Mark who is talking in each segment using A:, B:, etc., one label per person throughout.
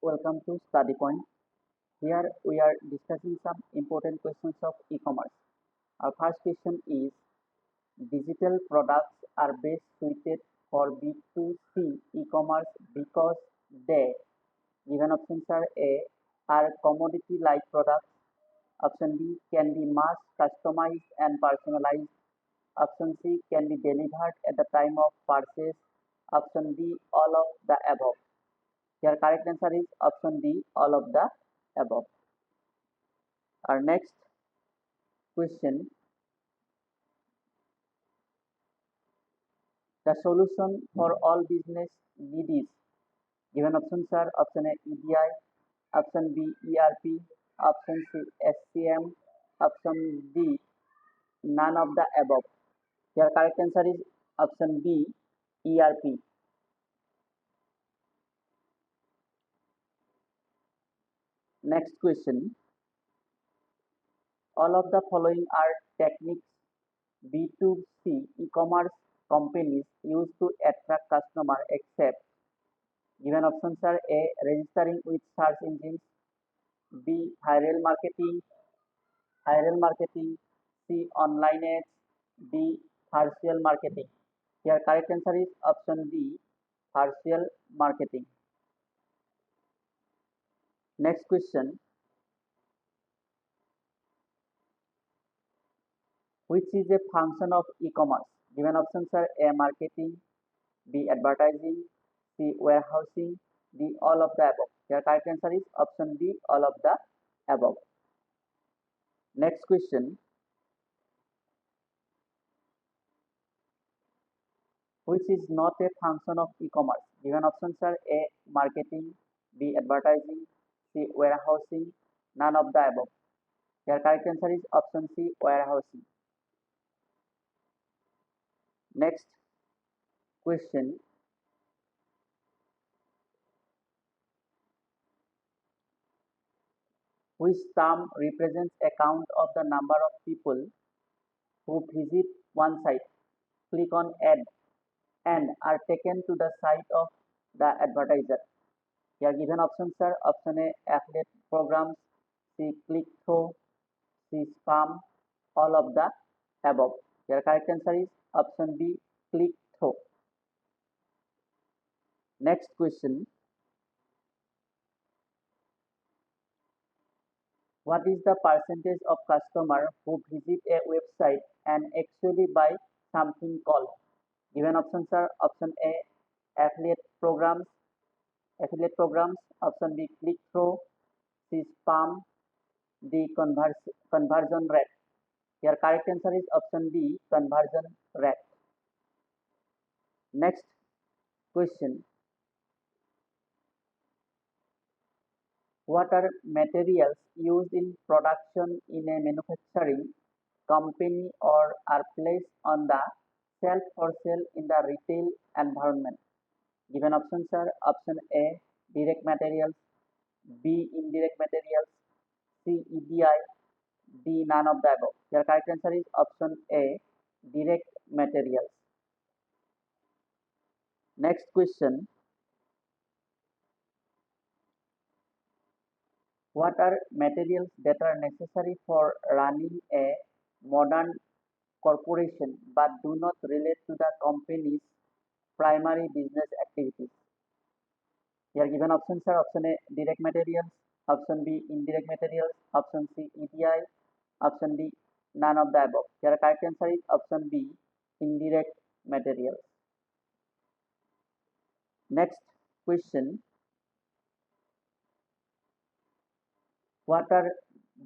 A: welcome to Study Point. Here we are discussing some important questions of e-commerce. Our first question is digital products are best suited for B2C e-commerce because they given options are commodity like products. Option B can be mass customized and personalized. Option C can be delivered at the time of purchase. Option D all of the above. Your correct answer is option D, all of the above. Our next question, the solution for all business needs. Given options are option A EDI, option B ERP, option C SCM, option D none of the above. Your correct answer is option B ERP. Next question, all of the following are techniques B2C e-commerce companies use to attract customers except given options are A. Registering with search engines, B. Viral marketing, C. Online ads, D. Partial marketing. Here correct answer is option D. Partial marketing. Next question, which is a function of e-commerce? Given options are A. Marketing, B. Advertising, C. Warehousing, D. All of the above. Your correct answer is option D. All of the above. Next question, which is not a function of e-commerce? Given options are A. Marketing, B. Advertising, C. Warehousing, none of the above. Your correct answer is option C. Warehousing. Next question, which term represents a count of the number of people who visit one site, click on ad, and are taken to the site of the advertiser? Here given options are option A. Affiliate programs, C. click-through, C. spam, all of the above. Your correct answer is option B. Click-through. Next question, what is the percentage of customers who visit a website and actually buy something called? Given options are option A. affiliate programs, option B. click-through, C. spam, D. conversion rate. Your correct answer is option D. Conversion rate. Next question, what are materials used in production in a manufacturing company or are placed on the shelf for sale in the retail environment? Given options are option A. direct materials, B. indirect materials, C. EDI, D. none of the above. Your correct answer is option A. direct materials. Next question, what are materials that are necessary for running a modern corporation but do not relate to the company's primary business activities? Here given options are option A. direct materials, option B. indirect materials, option C. EDI, option D. none of the above. Here correct answer is option B. indirect materials. Next question, what are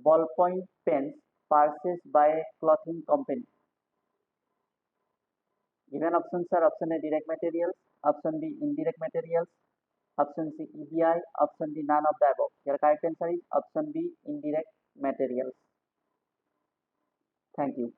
A: ballpoint pens purchased by a clothing company? Given options are option A. direct materials, option B. indirect materials, option C. EDI, option D. none of the above. Your correct answer is option B. indirect materials. Thank you.